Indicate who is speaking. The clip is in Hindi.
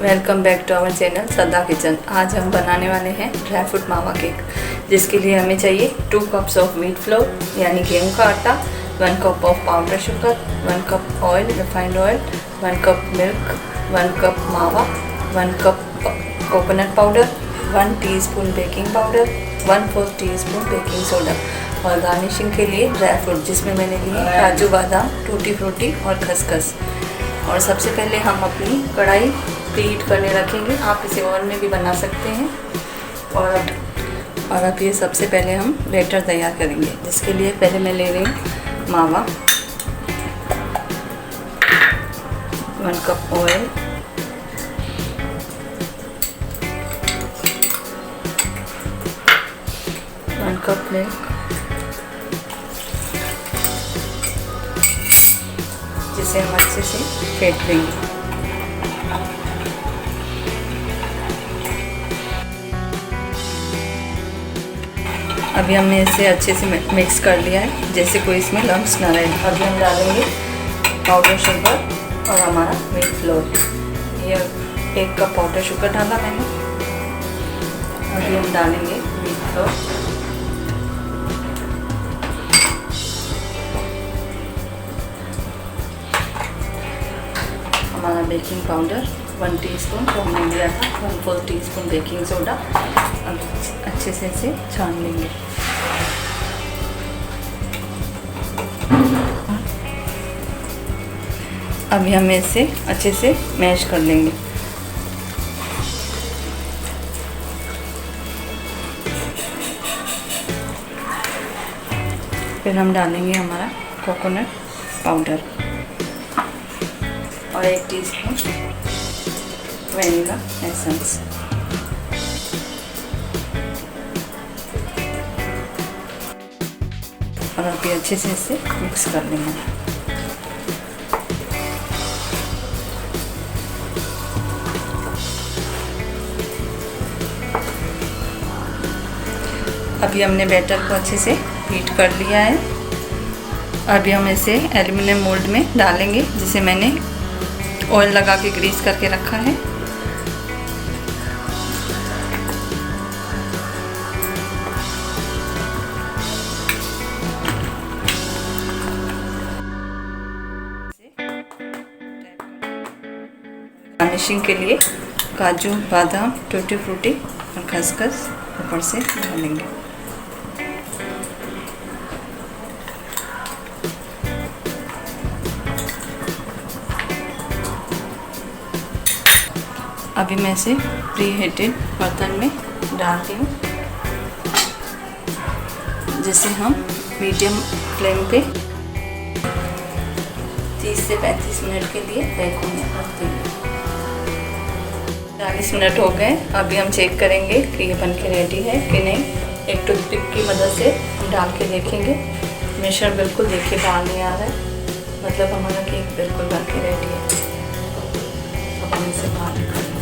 Speaker 1: Welcome back to our channel Sada kitchen. आज हम बनाने वाले हैं ड्राई फ्रूट मावा केक, जिसके लिए हमें चाहिए 2 कप्स ऑफ व्हीट फ्लोर यानी गेहूं का आटा, 1 cup of powder sugar, 1 cup oil refined oil, 1 cup milk, 1 cup मावा, 1 cup coconut powder, 1 teaspoon baking powder, 1/4 teaspoon baking soda और गार्निशिंग के लिए ड्राई फ्रूट, जिसमें मैंने लिए काजू बादाम, टूटी फ्रूटी और खसखस। और सबसे पहले हम अपनी कढ़ाई प्रीहीट करने रखेंगे। आप इसे ओवन में भी बना सकते हैं। और अब ये सबसे पहले हम बैटर तैयार करेंगे, जिसके लिए पहले मैं ले रही हूँ मावा, 1 कप ऑयल, 1 कप मिल्क, जिसे हम अच्छे से फेंट लेंगे। अभी हमने इसे अच्छे से मिक्स कर लिया है, जैसे कोई इसमें लम्प्स ना रहे। अभी हम डालेंगे पाउडर शुगर और हमारा व्हीट फ्लोर। ये 1 कप पाउडर शुगर डाला मैंने। अभी हम डालेंगे व्हीट फ्लोर, हमारा बेकिंग पाउडर 1 टीस्पून जो हमने लिया था, 1/4 टीस्पून बेकिंग सोडा। अब अच्छे से इसे छान लेंगे। अभी हम इसे अच्छे से मैश कर लेंगे। फिर हम डालेंगे हमारा कोकोनट पाउडर और 1 टीस्पून वनीला एसेंस। और अभी अच्छे से इसे मिक्स कर लेंगे। अभी हमने बैटर को अच्छे से हीट कर लिया है। अभी हम इसे एल्युमिनियम मोल्ड में डालेंगे, जिसे मैंने ऑयल लगा के ग्रीस करके रखा है। गार्निशिंग के लिए काजू बादाम, टूटी फ्रूटी और खसखस ऊपर से डालेंगे। अभी मैं इसे प्री हीटेड बर्तन में डालती हूँ, जिसे हम मीडियम फ्लेम पे 30 से 35 मिनट के लिए बेक होने रख देंगे। 40 मिनट हो गए। अभी हम चेक करेंगे कि ये बन के रेडी है कि नहीं। एक टूथपिक की मदद से हम डाल के देखेंगे। मिश्रण बिल्कुल देखिए बाहर नहीं आ रहा है, मतलब हमारा केक बिल्कुल बन के रेडी है। अब हम इसे बाहर निकालेंगे।